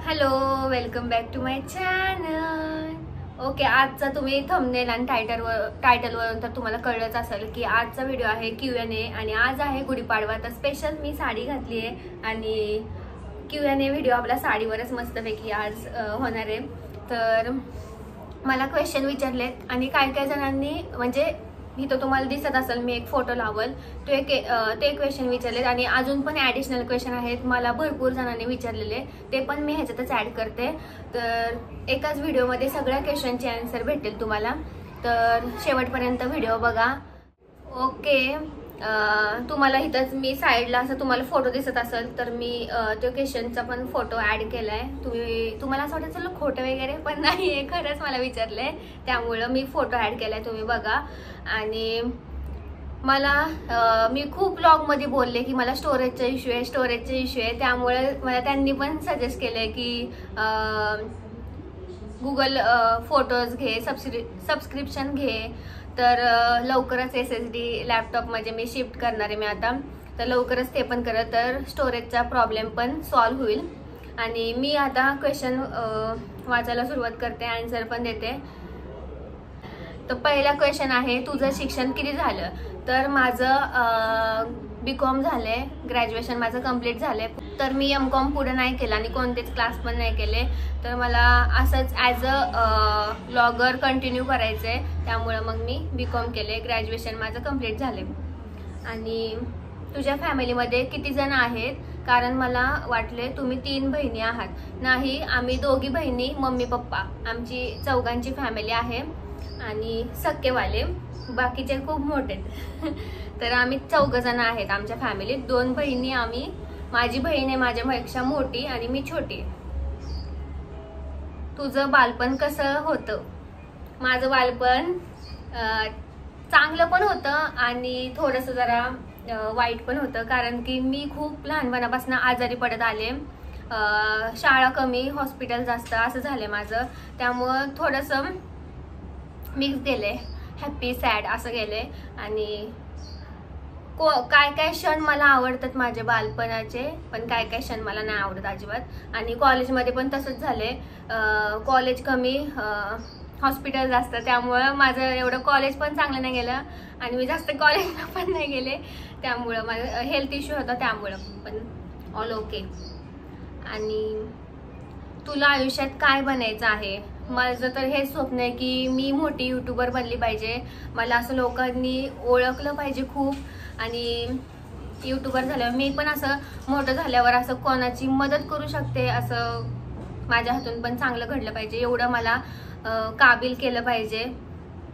Hello, welcome back to my channel. Okay, आजचा तुम्ही thumbnail आणि टायटलवरून तर तुम्हाला कळलंच असेल की आजचा व्हिडिओ आहे Q&A आणि आज आहे गुढीपाडवा. तर स्पेशल मी साडी घातली आहे आणि Q&A व्हिडिओ आपला साडीवरच मस्तपैकी आज होणार आहे. तर मला क्वेश्चन विचारलेत आणि काय काय जणांनी म्हणजे इथं तुम्हाला दिसत असेल मी एक फोटो लावल ते क्वेश्चन विचारलेत आणि अजून पण ॲडिशनल क्वेश्चन आहेत मला भरपूर जणांनी विचारलेले, ते पण मी ह्याच्यातच ॲड करते. तर एकाच व्हिडिओमध्ये सगळ्या क्वेश्चनचे आन्सर भेटेल तुम्हाला, तर शेवटपर्यंत व्हिडिओ बघा. ओके, तुम्हाला इथंच मी साईडला असं तुम्हाला फोटो दिसत असेल तर मी तो क्वेश्चनचा पण फोटो ॲड केलाय. तुम्हाला असं वाटतं चला खोटं वगैरे पण नाही आहे, खरंच मला विचारलंय त्यामुळं मी फोटो ॲड केलाय, तुम्ही बघा. आणि मला मी खूप ब्लॉगमध्ये बोलले की मला स्टोरेजचा इश्यू आहे त्यामुळे मला त्यांनी पण सजेस्ट केलंय की गुगल फोटोज घे, सबस्क्रिप्शन घे. तर लवकरच SSD लॅपटॉपमध्ये मी शिफ्ट करणार आहे मी आता, तर लवकरच ते पण करत तर स्टोरेजचा प्रॉब्लेम पण सॉल्व्ह होईल. आणि मी आता क्वेश्चन वाचायला सुरुवात करते, आन्सर पण देते. तर पहिला क्वेश्चन आहे, तुझं शिक्षण किती झालं? तर माझं BCom झालंय, ग्रॅज्युएशन माझं कम्प्लीट झालंय. तर मी MCom पुढे नाही केलं आणि कोणतेच क्लास पण नाही केले. तर मला असंच ॲज अ ब्लॉगर कंटिन्यू करायचं आहे, त्यामुळं मग मी BCom केले. ग्रॅज्युएशन माझं कम्प्लीट झाले. आणि तुझ्या फॅमिलीमध्ये किती जण आहेत? कारण मला वाटले तुम्ही 3 बहिणी आहात. नाही, आम्ही 2 बहिणी, मम्मी पप्पा, आमची 4घांची फॅमिली आहे आणि सख्खेवाले बाकीचे खूप मोठे. तर आम्ही 4 जण आहेत आमच्या फॅमिलीत. 2 बहिणी आम्ही, माझी बहीण आहे माझ्यापेक्षा मोठी आणि मी छोटी. तुझं बालपण कसं होतं? माझं बालपण चांगलं पण होतं आणि थोडंसं जरा वाईट पण होतं, कारण की मी खूप लहानपणापासून आजारी पडत आले. शाळा कमी, हॉस्पिटल जास्त असं झालं माझं, त्यामुळं थोडंसं मिक्स गेले, हॅप्पी सॅड असं गेले. आणि काय काय क्षण मला आवडतात माझ्या बालपणाचे, पण काय काय क्षण मला नाही आवडत अजिबात. आणि कॉलेजमध्ये पण तसंच झाले, कॉलेज कमी, हॉस्पिटल जास्त, त्यामुळं माझं एवढं कॉलेज पण चांगलं नाही गेलं आणि मी जास्त कॉलेजला पण नाही गेले, त्यामुळं माझं हेल्थ इश्यू होता त्यामुळं, पण ऑल ओके. आणि तुला आयुष्यात काय बनायचं आहे? माझं तर हे स्वप्न आहे की मी मोठी यूट्यूबर बनली पाहिजे. मला असं लोकांनी ओळखलं पाहिजे खूप, आणि यूट्यूबर झाल्यावर मी पण असं मोठं झाल्यावर असं कोणाची मदत करू शकते, असं माझ्या हातून पण चांगलं घडलं पाहिजे, एवढं मला काबिल केलं पाहिजे.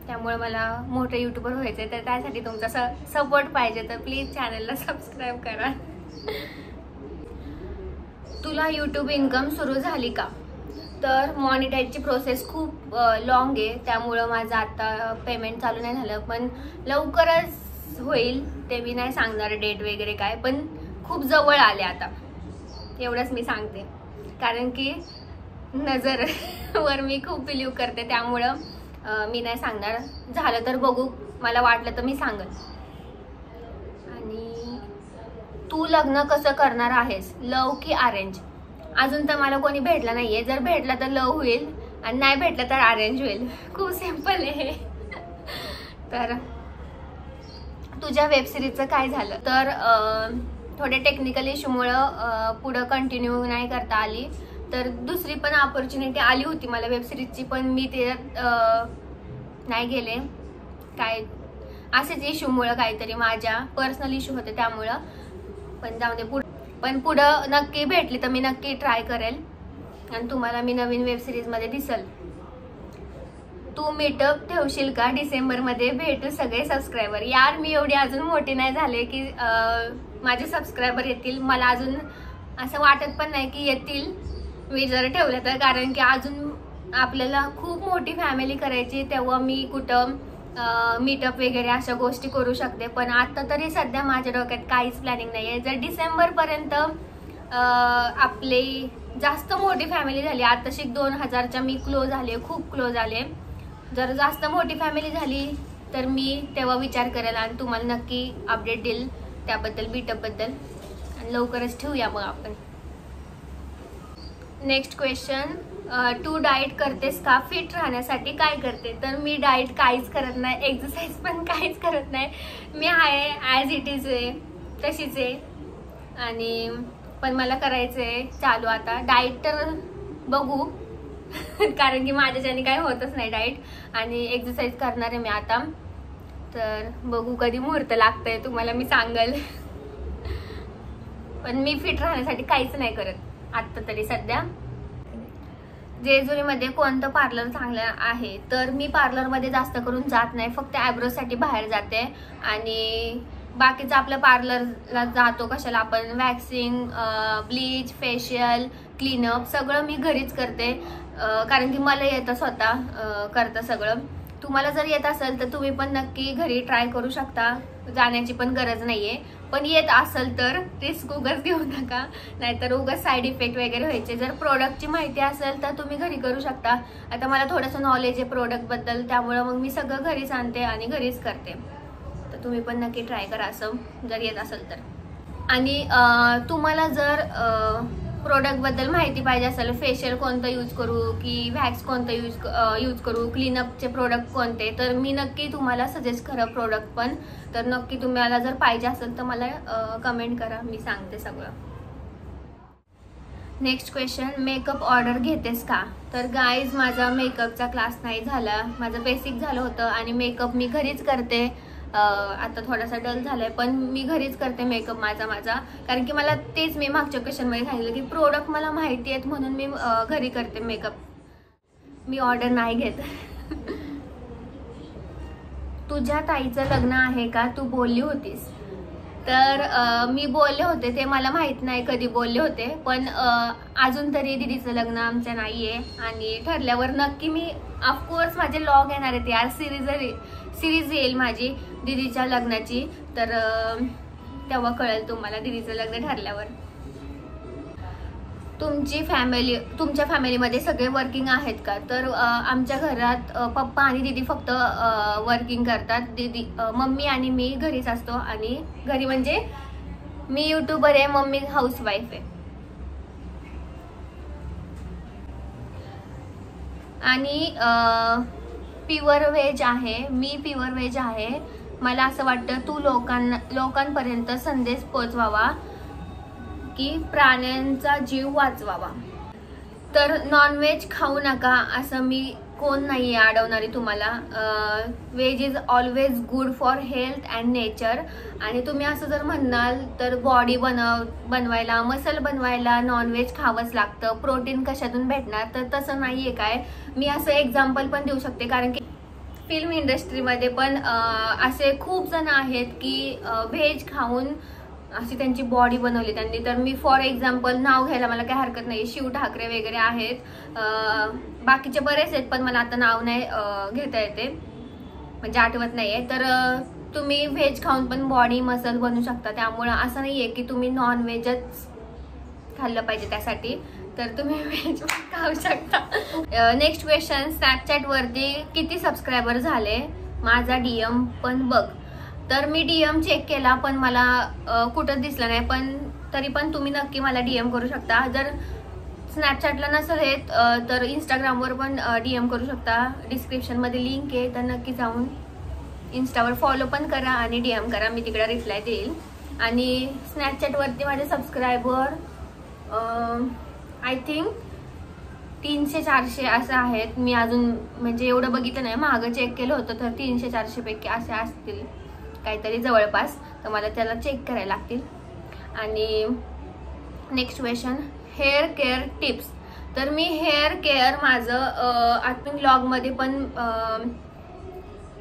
त्यामुळे मला मोठं यूट्यूबर व्हायचं आहे. तर त्यासाठी तुमचा सपोर्ट पाहिजे, तर प्लीज चॅनलला सबस्क्राईब करा. तुला यूट्यूब इन्कम सुरू झाली का? तर मॉनिटाईजची प्रोसेस खूप लॉंग आहे, त्यामुळं माझं आता पेमेंट चालू नाही झालं, पण लवकरच होईल. ते मी नाही सांगणार डेट वगैरे काय, पण खूप जवळ आले आता, एवढंच मी सांगते. कारण की नजरवर मी खूप बिलीव करते, त्यामुळं मी नाही सांगणार. झालं तर बघू, मला वाटलं तर मी सांगेन. आणि तू लग्न कसं करणार आहेस, लव की अरेंज? अजून तर मला कोणी भेटला नाहीये, जर भेटला तर लव होईल आणि नाही भेटलं तर अरेंज होईल. खूप सिंपल आहे. तर तुझ्या वेबसिरीजचं काय झालं? तर थोडे टेक्निकल इश्यूमुळं पुढं कंटिन्यू नाही करता आली. तर दुसरी पण ऑपॉर्च्युनिटी आली होती मला वेबसिरीजची, पण मी त्याच्यात नाही गेले, काय असेच इश्यूमुळं, काहीतरी माझ्या पर्सनल इश्यू होते त्यामुळं. पण जाऊ दे, पण पुढं नक्की भेटली तर मी नक्की ट्राय करेल आणि तुम्हाला मी नवीन वेबसिरीजमध्ये दिसेल. तू मीटअप ठेवशील का? डिसेंबरमध्ये भेटू सगळे सबस्क्रायबर. यार, मी एवढी अजून मोठी नाही झाले की माझे सबस्क्रायबर येतील. मला अजून असं वाटत पण नाही की येतील मी जर ठेवलं तर, कारण की अजून आपल्याला खूप मोठी फॅमिली करायची, तेव्हा मी कुठं मीटअप वगैरे अशा गोष्टी करू शकते. पण आता तरी सध्या माझ्या डोक्यात काहीच प्लॅनिंग नाही आहे. जर डिसेंबरपर्यंत आपली जास्त मोठी फॅमिली झाली, आताशी 2000च्या मी क्लोज आले, खूप क्लोज आले, जर जास्त मोठी फॅमिली झाली तर मी तेव्हा विचार करेल आणि तुम्हाला नक्की अपडेट देईल त्याबद्दल, मीटअपबद्दल. आणि लवकरच ठेवूया मग आपण. नेक्स्ट क्वेश्चन, तू डाएट करतेस का? फिट राहण्यासाठी काय करते? तर मी डाएट काहीच करत नाही, एक्सरसाइज पण काहीच करत नाही. मी आहे ॲज इट इज आहे, तशीच आहे. आणि पण मला करायचं आहे चालू आता डाएट, तर बघू कारण की माझ्याच्याने काही होतच नाही डाएट. आणि एक्सरसाइज करणार आहे मी आता, तर बघू कधी मुहूर्त लागतंय तुम्हाला मी सांगल. पण मी फिट राहण्यासाठी काहीच नाही करत आत्ता तरी सध्या. जेजुरीमध्ये कोणतं पार्लर चांगलं आहे? तर मी पार्लरमध्ये जास्त करून जात नाही, फक्त आयब्रोसाठी बाहेर जाते. आणि बाकीचं आपलं पार्लरला जातो कशाला आपण, वॅक्सिंग, ब्लीच, फेशियल, क्लीनअप सगळं मी घरीच करते. कारण की मला येतं स्वतः करतं सगळं. तुम्हाला जर येत असेल तर तुम्ही पण नक्की घरी ट्राय करू शकता, जाण्याची पण गरज नाहीये. पण येत असेल तर रिस्क उगाच घेऊ नका, नाहीतर उगाच साईड इफेक्ट वगैरे व्हायचे. जर प्रोडक्टची माहिती असेल तर तुम्ही घरी करू शकता. आता मला थोडंसं नॉलेज आहे प्रोडक्टबद्दल, त्यामुळं मग मी सगळं घरीच आणते आणि घरीच करते. तर तुम्ही पण नक्की ट्राय करा असं जर येत असेल तर. आणि तुम्हाला जर प्रोडक्टबद्दल माहिती पाहिजे असेल, फेशियल कोणतं यूज करू की वॅक्स कोणतं यूज करू, क्लीनअपचे प्रोडक्ट कोणते, तर मी नक्की तुम्हाला सजेस्ट करा प्रोडक्ट पण. तर नक्की तुम्हाला जर पाहिजे असेल तर मला कमेंट करा, मी सांगते सगळं. नेक्स्ट क्वेश्चन, मेकअप ऑर्डर घेतेस का? तर गाईज माझा मेकअपचा क्लास नाही झाला, माझं बेसिक झालं होतं आणि मेकअप मी घरीच करते. आता थोडासा डल झालाय पण मी घरीच करते मेकअप माझा, कारण की मला तेच मी मागच्या क्वेश्चनमध्ये सांगितलं की प्रोडक्ट मला माहिती आहेत म्हणून मी घरी करते मेकअप, मी ऑर्डर नाही घेत. तुझ्या ताईचं लग्न आहे का? तू बोलली होतीस. तर मी बोलले होते, ते मला माहित नाही कधी बोलले होते, पण अजून तरी दीदीचं लग्न आमचं नाहीये. आणि ठरल्यावर नक्की मी ऑफकोर्स माझे लॉग येणार आहेत यार, सिरीज येईल माझी दीदीच्या लग्नाची, तर तेव्हा कळेल तुम्हाला दीदीचं लग्न ठरल्यावर. तुमच्या फॅमिलीमध्ये सगळे वर्किंग आहेत का? तर आमच्या घरात पप्पा आणि दीदी फक्त वर्किंग करतात. मम्मी आणि मी घरीच असतो. आणि घरी म्हणजे मी यूट्यूबर आहे, मम्मी हाऊसवाईफ आहे. आणि प्युअर व्हेज आहे, मी प्युअर व्हेज आहे. मला असं वाटतं तू लोकांपर्यंत संदेश पोचवावा की प्राण्यांचा जीव वाचवावा. तर नॉनव्हेज खाऊ नका असं मी कोण नाही अडवणारी तुम्हाला. Veg is always good for health and nature. आणि तुम्ही असं जर म्हणाल तर बॉडी बनवायला, मसल बनवायला नॉनव्हेज खावंच लागतं, प्रोटीन कशातून भेटणार? तर तसं नाहीये काय. मी असं एक्झाम्पल पण देऊ शकते, कारण की फिल्म इंडस्ट्रीमध्ये पण असे खूप जण आहेत की व्हेज खाऊन अशी त्यांची बॉडी बनवली त्यांनी. तर मी फॉर एक्झाम्पल नाव घ्यायला मला काही हरकत नाही, शिव ठाकरे वगैरे आहेत, बाकीचे बरेच आहेत पण मला आता नाव नाही घेता येते, म्हणजे आठवत नाहीये. तर तुम्ही व्हेज खाऊन पण बॉडी मसल बनवू शकता. त्यामुळं असं नाहीये की तुम्ही नॉन व्हेजच खाल्लं पाहिजे त्यासाठी, तर तुम्ही व्हेज पण खाऊ शकता. नेक्स्ट क्वेश्चन, स्नॅपचॅटवरती किती सबस्क्रायबर झाले? माझा DM पण बघ. तर मी DM चेक केला पण मला कुठंच दिसलं नाही, पण तरी पण तुम्ही नक्की मला DM करू शकता. जर स्नॅपचॅटला नसेल येत तर इंस्टाग्रामवर पण DM करू शकता, डिस्क्रिप्शनमध्ये लिंक आहे, तर नक्की जाऊन इंस्टावर फॉलो पण करा आणि DM करा, मी तिकडे रिप्लाय देईल. आणि स्नॅपचॅटवरती माझे सबस्क्रायबर आय थिंक 300-400 असं आहेत. मी अजून म्हणजे एवढं बघितलं नाही, मागं चेक केलं होतं तर 300-400 पैकी असे असतील काहीतरी जवळपास, तर मला त्याला चेक करायला लागतील. आणि next question, hair care tips. तर मी हेअर केअर माझं आता ब्लॉगमध्ये पण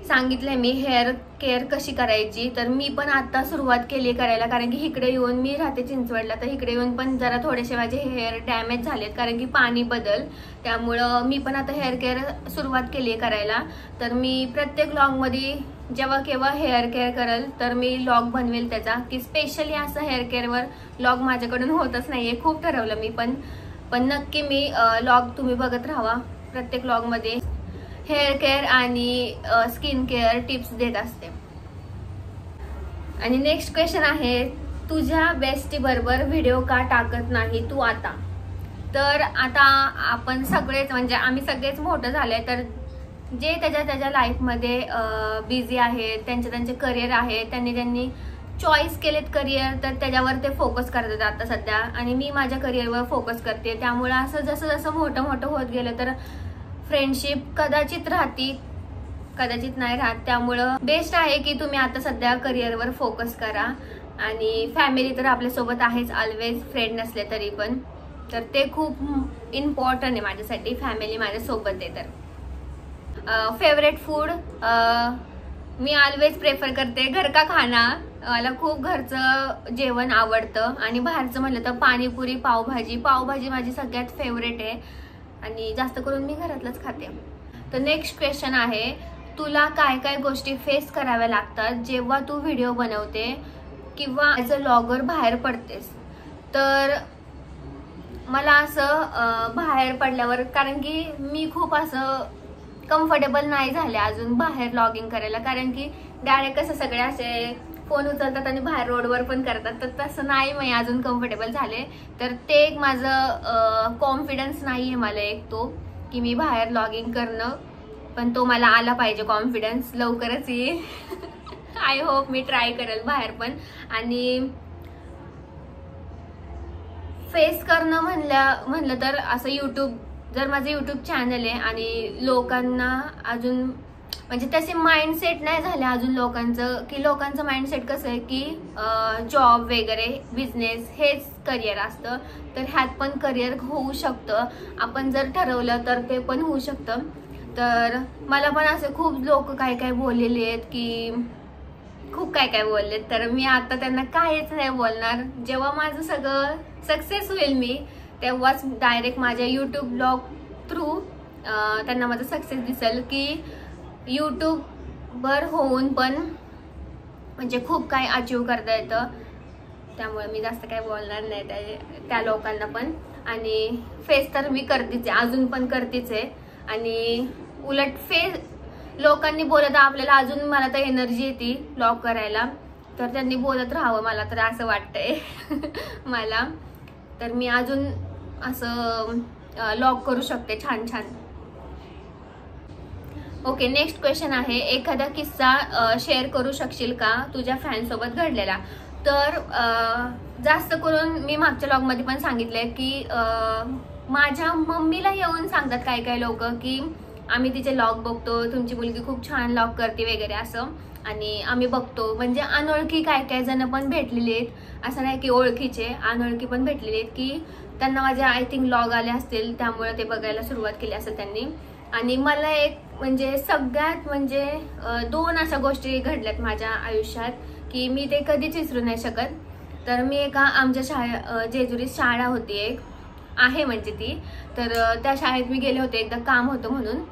सांगितलंय मी हेअर केअर कशी करायची. तर मी पण आता सुरुवात केली करायला, कारण की इकडे येऊन, मी राहते चिंचवडला, तर इकडे येऊन पण जरा थोडेसे माझे हेअर डॅमेज झालेत कारण की पाणी बदल, त्यामुळं मी पण आता हेअर केअर सुरुवात केली करायला. तर मी प्रत्येक ब्लॉगमध्ये जेव्हा केव्हा हेअर केअर करेल तर मी ब्लॉग बनवेल त्याचा, की स्पेशली असं हेअर केअरवर ब्लॉग माझ्याकडून होतच नाहीये. खूप ठरवलं मी पण नक्की मी ब्लॉग तुम्ही बघत राहा. प्रत्येक ब्लॉगमध्ये हेअर केअर आणि स्किन केअर टिप्स देत असते. आणि नेक्स्ट क्वेश्चन आहे, तुझ्या बेस्टी बरोबर व्हिडिओ का टाकत नाही तू आता? तर आता आपण सगळेच म्हणजे आम्ही सगळेच मोठं झाले, तर जे त्याच्या लाईफमध्ये बिझी आहेत, त्यांचे करिअर आहे, त्यांनी चॉईस केलेत करिअर, तर त्याच्यावर ते फोकस करतात आता सध्या. आणि मी माझ्या करिअरवर फोकस करते. त्यामुळे असं जसं मोठं होत गेलं तर फ्रेंडशिप कदाचित राहती, कदाचित नाही राहत. त्यामुळं बेस्ट आहे की तुम्ही आता सध्या करिअरवर फोकस करा. आणि फॅमिली तर आपल्यासोबत आहेच ऑलवेज, फ्रेंड नसले तरी पण, तर ते खूप इम्पॉर्टंट आहे माझ्यासाठी. फॅमिली माझ्यासोबत आहे. तर favourite food me always prefer करते घर का खाना. मला खूप घरचं जेवण आवडतं. आणि बाहेरचं म्हटलं तर पाणीपुरी, पावभाजी माझी सगळ्यात फेवरेट आहे. आणि जास्त करून मी घरातलंच खाते. तर नेक्स्ट क्वेश्चन आहे, तुला काय काय गोष्टी फेस कराव्या लागतात जेव्हा तू व्हिडिओ बनवते किंवा ॲज अ व्लॉगर बाहेर पडतेस? तर मला असं बाहेर पडल्यावर, कारण की मी खूप असं कम्फर्टेबल नाही झाले अजून बाहेर व्लॉगिंग करायला. कारण की डायरेक्ट कसं सगळे असे फोन उचलतात आणि बाहेर रोडवर पण करतात, तर तसं नाही मी अजून कम्फर्टेबल झाले. तर ते एक माझं कॉन्फिडन्स नाही आहे मला एक तो, की मी बाहेर व्लॉगिंग करणं. पण तो मला आला पाहिजे कॉन्फिडन्स, लवकरच येईल. आय होप मी ट्राय करेल बाहेर पण. आणि फेस करणं म्हणलं तर असं जर माझं यूट्यूब चॅनल आहे आणि लोकांना अजून म्हणजे तसे माइंडसेट नाही झाले अजून लोकांचं, की लोकांचं माइंडसेट कसं आहे की जॉब वगैरे बिझनेस हेच करिअर असतं. तर ह्यात पण करिअर होऊ शकतं, आपण जर ठरवलं तर ते पण होऊ शकतं. तर मला पण असे खूप लोक काय बोललेले आहेत, की खूप काय बोललेत. तर मी आता त्यांना काहीच नाही बोलणार. जेव्हा माझं सगळं सक्सेस होईल मी, तेव्हाच डायरेक्ट माझ्या यूट्यूब ब्लॉग थ्रू त्यांना माझं सक्सेस दिसेल, की यूट्यूबवर होऊन पण म्हणजे खूप काही अचीव करता येतं. त्यामुळे मी जास्त काही बोलणार नाही त्या लोकांना पण. आणि फेस तर मी करतेच आहे, अजून पण करतेच आहे. आणि उलट फेस लोकांनी बोलत आपल्याला अजून, मला तर एनर्जी येते ब्लॉग करायला. तर त्यांनी बोलत राहावं, मला तर असं वाटतंय मला. तर मी अजून असं व्लॉग करू शकते छान. ओके, नेक्स्ट क्वेश्चन आहे, एखादा किस्सा शेअर करू शकशील का तुझ्या फॅनसोबत घडलेला? तर जास्त करून मी मागच्या व्लॉगमध्ये पण सांगितलंय की माझ्या मम्मीला येऊन सांगतात काय लोक की आम्ही तिचे व्लॉग बघतो, तुमची मुलगी खूप छान व्लॉग करते वगैरे असं. आणि आम्ही बघतो, म्हणजे अनोळखी काय जण पण भेटलेले आहेत, असं नाही की ओळखीचे, अनोळखी पण भेटलेले आहेत की त्यांना माझे आय थिंक व्लॉग आले असतील, त्यामुळे ते बघायला सुरुवात केली असेल त्यांनी. आणि मला एक म्हणजे सगळ्यात म्हणजे 2 अशा गोष्टी घडल्यात माझ्या आयुष्यात की मी ते कधीच विसरू नाही शकत. तर मी एका आमच्या जेजुरीत शाळा होती एक आहे म्हणजे ती, तर त्या शाळेत मी गेले होते एकदा, काम होतं म्हणून.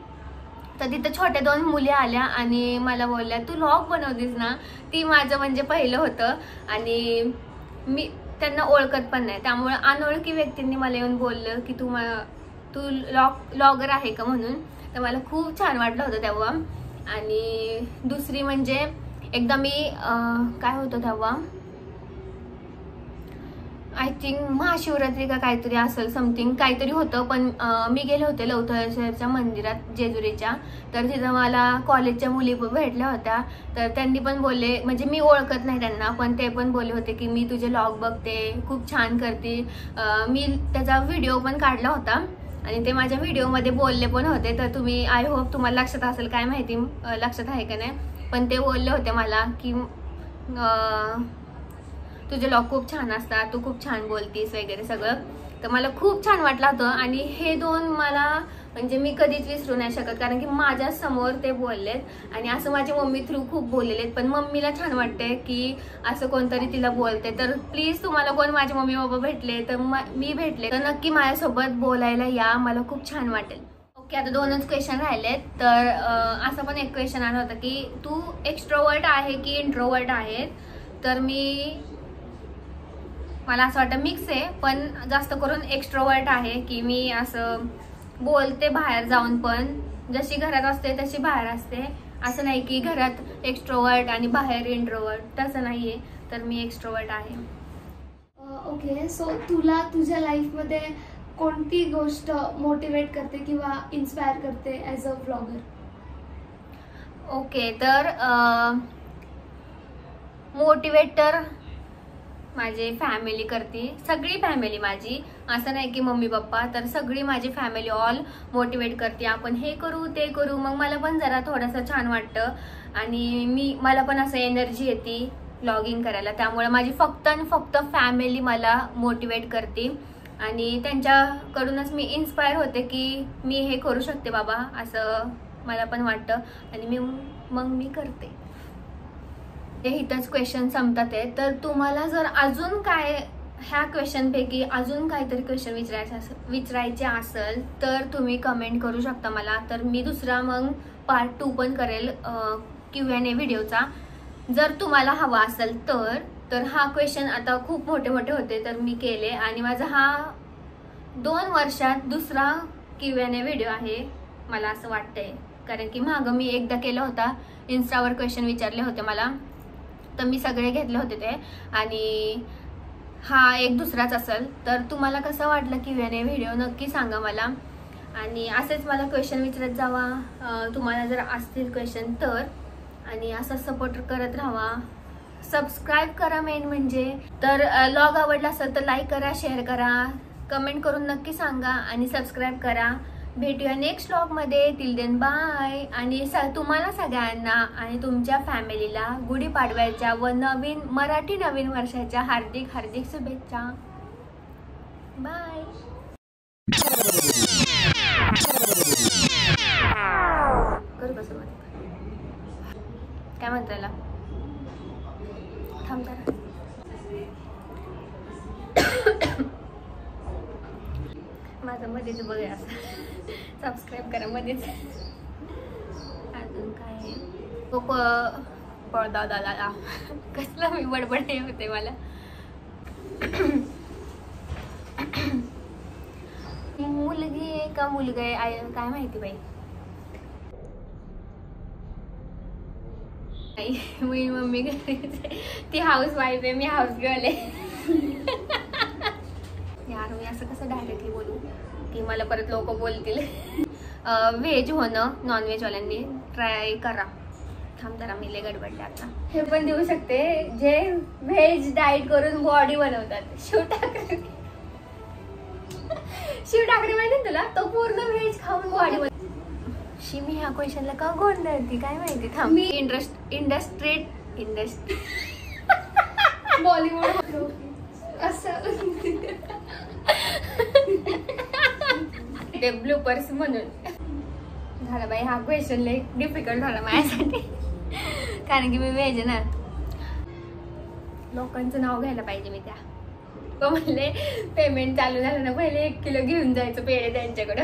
तर तिथं छोट्या 2 मुली आल्या आणि मला बोलल्या, तू व्लॉग बनवतीस ना? ती माझं म्हणजे पहिलं होतं. आणि मी त्यांना ओळखत पण नाही, त्यामुळे अनोळखी व्यक्तींनी मला येऊन बोललं की तू व्लॉगर आहे का म्हणून. तर मला खूप छान वाटलं होतं तेव्हा. आणि दुसरी म्हणजे एकदा मी काय होतं तेव्हा, आय थिंक महाशिवरात्री का काहीतरी असेल, समथिंग काहीतरी होतं. पण मी गेले होते लवथळेश्वरच्या मंदिरात जेजुरीच्या. तर तिथं मला कॉलेजच्या मुली भेटल्या होत्या. तर त्यांनी पण बोलले, म्हणजे मी ओळखत नाही त्यांना, पण ते पण बोलले होते की मी तुझे व्लॉग बघते, खूप छान करते. मी त्याचा व्हिडिओ पण काढला होता आणि ते माझ्या व्हिडिओमध्ये बोलले पण होते. तर तुम्ही, आय होप तुम्हाला लक्षात असेल, काय माहिती लक्षात आहे का नाही, पण ते बोलले होते मला की तुझे व्लॉग खूप छान असतात, तू खूप छान बोलतीस वगैरे सगळं. तर मला खूप छान वाटलं होतं. आणि हे 2 मला म्हणजे मी कधीच विसरू नाही शकत, कारण की माझ्या समोर ते बोललेत. आणि असं माझी मम्मी थ्रू खूप बोललेले. पण मम्मीला छान वाटते की असं कोणतरी तिला बोलते. तर प्लीज तुम्हाला कोण माझे मम्मी पप्पा भेटले तर मी भेटले तर नक्की माझ्यासोबत बोलायला या, मला खूप छान वाटेल. ओके, आता 2च क्वेश्चन राहिलेत. तर असं पण एक क्वेश्चन आला होता की तू एक्स्ट्रोवर्ट आहे की इंट्रोवर्ट आहे? तर मला असं वाटतं मिक्स आहे, पण जास्त करून एक्स्ट्रोवर्ट आहे की मी असं बोलते बाहेर जाऊन, पण जशी घरात असते तशी बाहेर असते. असं नाही की घरात एक्स्ट्रोवर्ट आणि बाहेर इंट्रोवर्ट, तसं नाही आहे. तर मी एक्स्ट्रोवर्ट आहे. ओके, सो तुला तुझ्या लाईफमध्ये कोणती गोष्ट मोटिवेट करते किंवा इन्स्पायर करते ॲज अ व्लॉगर? ओके, तर मोटिवेटर माझी फॅमिली करते, सगळी फॅमिली माझी, असं नाही की मम्मी पप्पा, तर सगळी माझी फॅमिली ऑल मोटिवेट करते. आपण हे करू ते करू, मग मला पण जरा थोडंसं छान वाटतं आणि मला पण असं एनर्जी येते व्लॉगिंग करायला. त्यामुळे माझी फक्त आणि फक्त फॅमिली मला मोटिवेट करते आणि त्यांच्याकडूनच मी इन्स्पायर होते की मी हे करू शकते बाबा, असं मला पण वाटतं आणि मग मी करते. इथंच क्वेश्चन संपतात आहे. तर तुम्हाला जर अजून काय ह्या क्वेश्चनपैकी अजून काहीतरी क्वेश्चन विचारायचे असेल तर तुम्ही कमेंट करू शकता मला. तर मी दुसरा मग पार्ट 2 पण करेल Q&A व्हिडिओचा, जर तुम्हाला हवा असेल तर हा क्वेश्चन आता खूप मोठे मोठे होते तर मी केले आणि माझा हा 2 वर्षात दुसरा Q&A व्हिडिओ आहे मला असं वाटतंय. कारण की मागं मी एकदा केला होता, इन्स्टावर क्वेश्चन विचारले होते मला, तर मी सगळे घेतले होते ते, आणि हा एक दुसराच असेल. तर तुम्हाला कसं वाटलं Q&A व्हिडिओ नक्की सांगा मला आणि असेच मला क्वेश्चन विचारत जावा तुम्हाला जर असतील क्वेश्चन तर, आणि असं सपोर्ट करत राहा, सबस्क्राईब करा मेन म्हणजे. तर व्लॉग आवडला असेल तर लाईक करा, शेअर करा, कमेंट करून नक्की सांगा आणि सबस्क्राईब करा. भेटूया नेक्स्ट व्लॉगमध्ये. Till then bye. आणि तुम्हाला सगळ्यांना आणि तुमच्या फॅमिलीला गुढीपाडव्याच्या व मराठी नवीन वर्षाच्या हार्दिक हार्दिक शुभेच्छा. बाय. करू कसं काय म्हणता याला, थांब जरा. माझं मध्येच बघा असं सबस्क्राईब करा मध्येच. अजून काय पळदा दादा कसला मी बडबड होते मला. मुलगी आहे का मुलगा आहे काय माहिती बाई. मी मम्मी ती हाऊस वाईफ आहे, मी हाऊस गर्ल आहे. यार मी असं कसं डायरेक्टली बोलू की मला परत लोक बोलतील. व्हेज होणं नॉनव्हेजवाल्यांनी ट्राय करा. थांब जरा मी लय गडबडले आता. हे पण देऊ शकते जे व्हेज डाएट करून बॉडी बनवतात. शिव ठाकरे माहिती ना तुला, तो पूर्ण व्हेज खाऊन बॉडी बनवतो. मी ह्या क्वेश्चनला का गोंधळती काय माहिती. थांब मी इंडस्ट्री बॉलिवूड असं ते ब्लूपर्स म्हणून झालं बाई. हा क्वेश्चन लय डिफिकल्ट झाला माझ्यासाठी कारण की मी व्हेज ना. लोकांचं नाव घ्यायला पाहिजे मी त्या. तो म्हणले पेमेंट चालू झालं ना पहिले 1 किलो घेऊन जायचं पेढे त्यांच्याकडं.